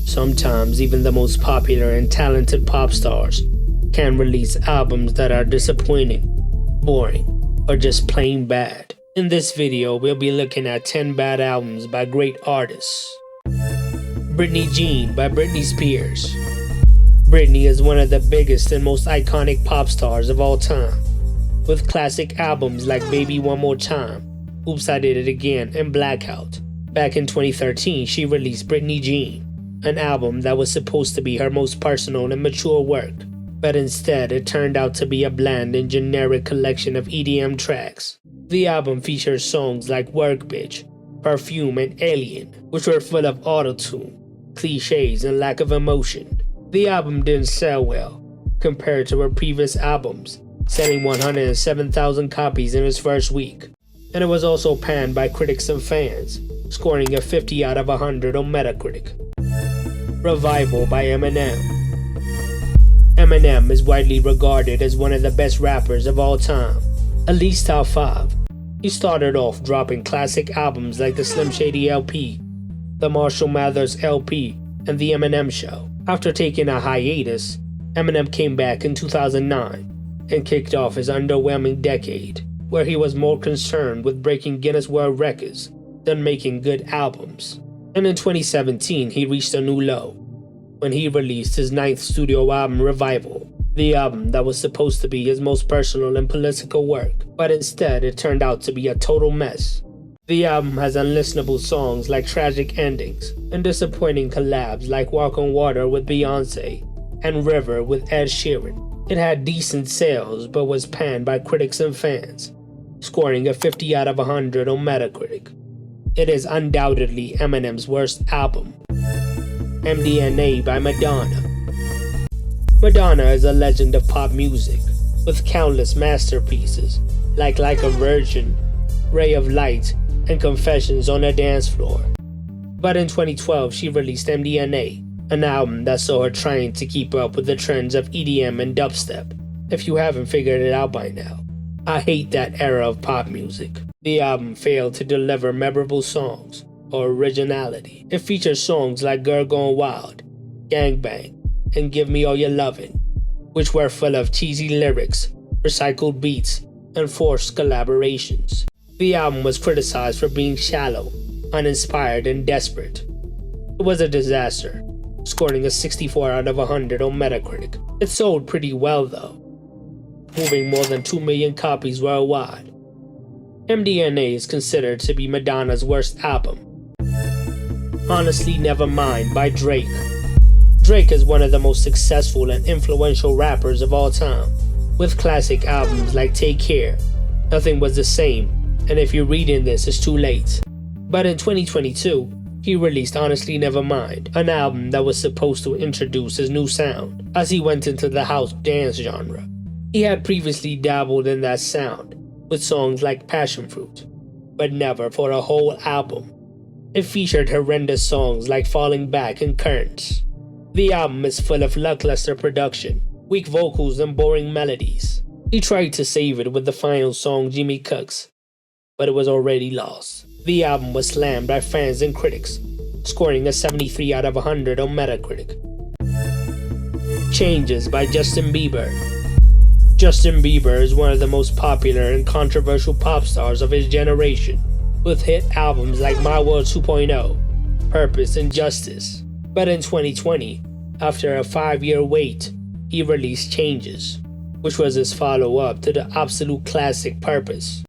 Sometimes even the most popular and talented pop stars can release albums that are disappointing, boring, or just plain bad. In this video, we'll be looking at 10 bad albums by great artists. Britney Jean by Britney Spears. Britney is one of the biggest and most iconic pop stars of all time, with classic albums like Baby One More Time, Oops I Did It Again, and Blackout. Back in 2013, she released Britney Jean, an album that was supposed to be her most personal and mature work, but instead it turned out to be a bland and generic collection of EDM tracks. The album features songs like Work Bitch, Perfume, and Alien, which were full of auto-tune, cliches, and lack of emotion. The album didn't sell well compared to her previous albums, selling 107,000 copies in its first week, and it was also panned by critics and fans, scoring a 50 out of 100 on Metacritic. Revival by Eminem. Eminem is widely regarded as one of the best rappers of all time, at least top 5. He started off dropping classic albums like the Slim Shady LP, the Marshall Mathers LP, and the Eminem Show. After taking a hiatus, Eminem came back in 2009 and kicked off his underwhelming decade, where he was more concerned with breaking Guinness World Records than making good albums. And in 2017, he reached a new low when he released his 9th studio album, Revival, the album that was supposed to be his most personal and political work, but instead it turned out to be a total mess. The album has unlistenable songs like Tragic Endings and disappointing collabs like Walk on Water with Beyoncé and River with Ed Sheeran. It had decent sales but was panned by critics and fans, scoring a 50 out of 100 on Metacritic. It is undoubtedly Eminem's worst album. MDNA by Madonna. Madonna is a legend of pop music, with countless masterpieces like a Virgin, Ray of Light, and Confessions on a Dance Floor. But in 2012, she released MDNA, an album that saw her trying to keep up with the trends of EDM and dubstep, if you haven't figured it out by now. I hate that era of pop music. The album failed to deliver memorable songs or originality. It features songs like Girl Gone Wild, Gangbang, and Give Me All Your Lovin', which were full of cheesy lyrics, recycled beats, and forced collaborations. The album was criticized for being shallow, uninspired, and desperate. It was a disaster, scoring a 64 out of 100 on Metacritic. It sold pretty well though, moving more than 2 million copies worldwide. MDNA is considered to be Madonna's worst album. Honestly Nevermind by Drake. Drake is one of the most successful and influential rappers of all time, with classic albums like Take Care, Nothing Was the Same, and If You're Reading This, It's Too Late. But in 2022, he released Honestly Nevermind, an album that was supposed to introduce his new sound, as he went into the house dance genre. He had previously dabbled in that sound, with songs like Passion Fruit, but never for a whole album. It featured horrendous songs like Falling Back and Currents. The album is full of lackluster production, weak vocals, and boring melodies. He tried to save it with the final song Jimmy Cooks, but it was already lost. The album was slammed by fans and critics, scoring a 73 out of 100 on Metacritic. Changes by Justin Bieber. Justin Bieber is one of the most popular and controversial pop stars of his generation, with hit albums like My World 2.0, Purpose, and Justice. But in 2020, after a 5-year wait, he released Changes, which was his follow-up to the absolute classic Purpose.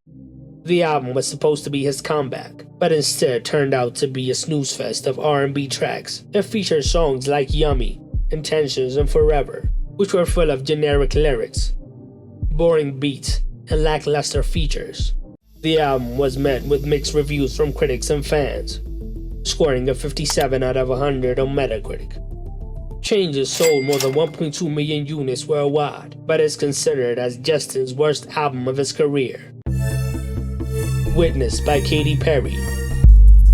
The album was supposed to be his comeback, but instead turned out to be a snooze fest of R&B tracks. It featured songs like Yummy, Intentions, and Forever, which were full of generic lyrics, boring beats, and lackluster features. The album was met with mixed reviews from critics and fans, scoring a 57 out of 100 on Metacritic. Changes sold more than 1.2 million units worldwide, but is considered as Justin's worst album of his career. Witness by Katy Perry.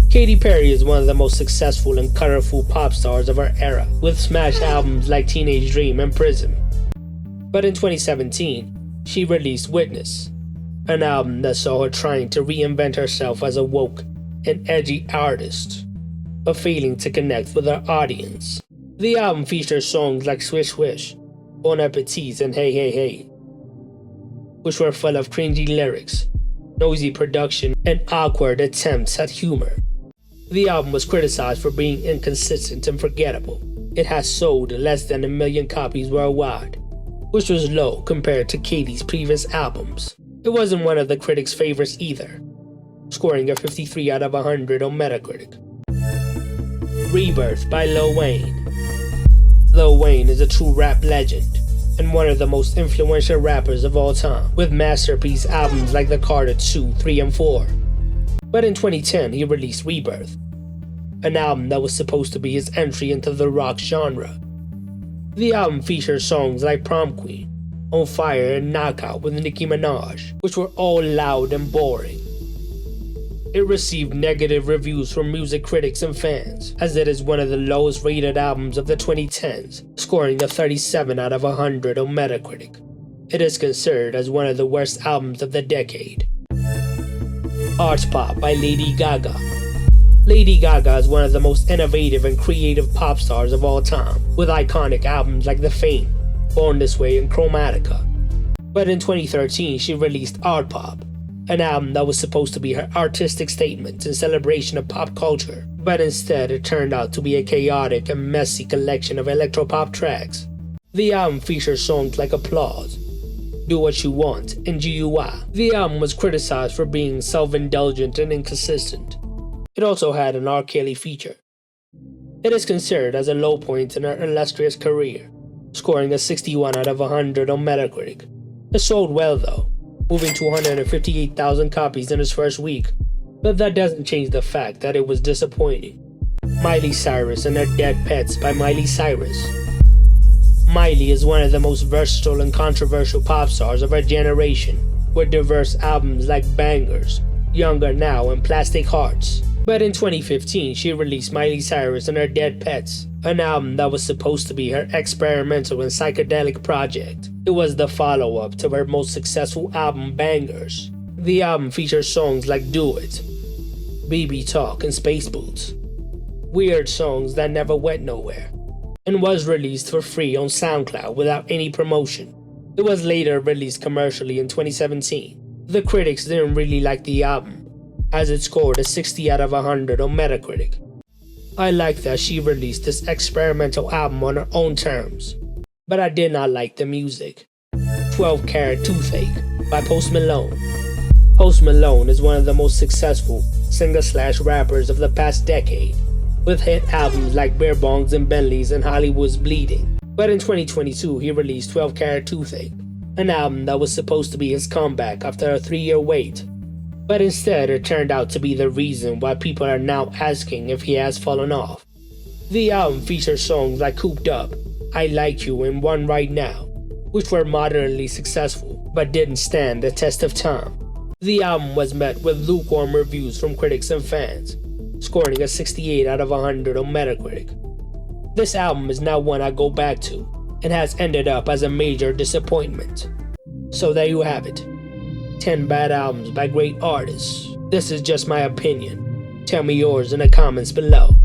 Katy Perry is one of the most successful and colorful pop stars of her era, with smash albums like Teenage Dream and Prism. But in 2017, she released Witness, an album that saw her trying to reinvent herself as a woke and edgy artist. but failing to connect with our audience. The album features songs like Swish Swish, Bon Appetit, and Hey Hey Hey, which were full of cringy lyrics, noisy production, and awkward attempts at humor. The album was criticized for being inconsistent and forgettable. It has sold less than 1 million copies worldwide, which was low compared to Katie's previous albums. It wasn't one of the critics' favorites either, scoring a 53 out of 100 on Metacritic. Rebirth by Lil Wayne. Lil Wayne is a true rap legend and one of the most influential rappers of all time, with masterpiece albums like The Carter 2, 3, and 4. But in 2010, he released Rebirth, an album that was supposed to be his entry into the rock genre. The album features songs like Prom Queen, On Fire, and Knockout with Nicki Minaj, which were all loud and boring. It received negative reviews from music critics and fans, as it is one of the lowest rated albums of the 2010s, scoring a 37 out of 100 on Metacritic. It is considered as one of the worst albums of the decade. Art Pop by Lady Gaga. Lady Gaga is one of the most innovative and creative pop stars of all time, with iconic albums like The Fame, Born This Way, and Chromatica. But in 2013, she released Art Pop, an album that was supposed to be her artistic statement in celebration of pop culture, but instead it turned out to be a chaotic and messy collection of electropop tracks. The album features songs like Applause, Do What You Want, and GUI. The album was criticized for being self-indulgent and inconsistent. It also had an R. Kelly feature. It is considered as a low point in her illustrious career, scoring a 61 out of 100 on Metacritic. It sold well though, moving to 158,000 copies in its first week, but that doesn't change the fact that it was disappointing. Miley Cyrus and Her Dead Pets by Miley Cyrus. Miley is one of the most versatile and controversial pop stars of her generation, with diverse albums like Bangers, Younger Now, and Plastic Hearts. But in 2015, she released Miley Cyrus and Her Dead Pets, an album that was supposed to be her experimental and psychedelic project. It was the follow-up to her most successful album, Bangers. The album features songs like Do It, Baby Talk, and Space Boots, weird songs that never went nowhere, and was released for free on SoundCloud without any promotion. It was later released commercially in 2017. The critics didn't really like the album, as it scored a 60 out of 100 on Metacritic. I like that she released this experimental album on her own terms, but I did not like the music. 12 Carat Toothache by Post Malone. Post Malone is one of the most successful singer-slash-rappers of the past decade, with hit albums like Beer Bongs and Bentleys and Hollywood's Bleeding. But in 2022, he released 12 Carat Toothache, an album that was supposed to be his comeback after a 3-year wait. But instead, it turned out to be the reason why people are now asking if he has fallen off. The album features songs like Cooped Up, I Like You, and One Right Now, which were moderately successful, but didn't stand the test of time. The album was met with lukewarm reviews from critics and fans, scoring a 68 out of 100 on Metacritic. This album is now one I go back to, and has ended up as a major disappointment. So there you have it. 10 bad albums by great artists. This is just my opinion. Tell me yours in the comments below.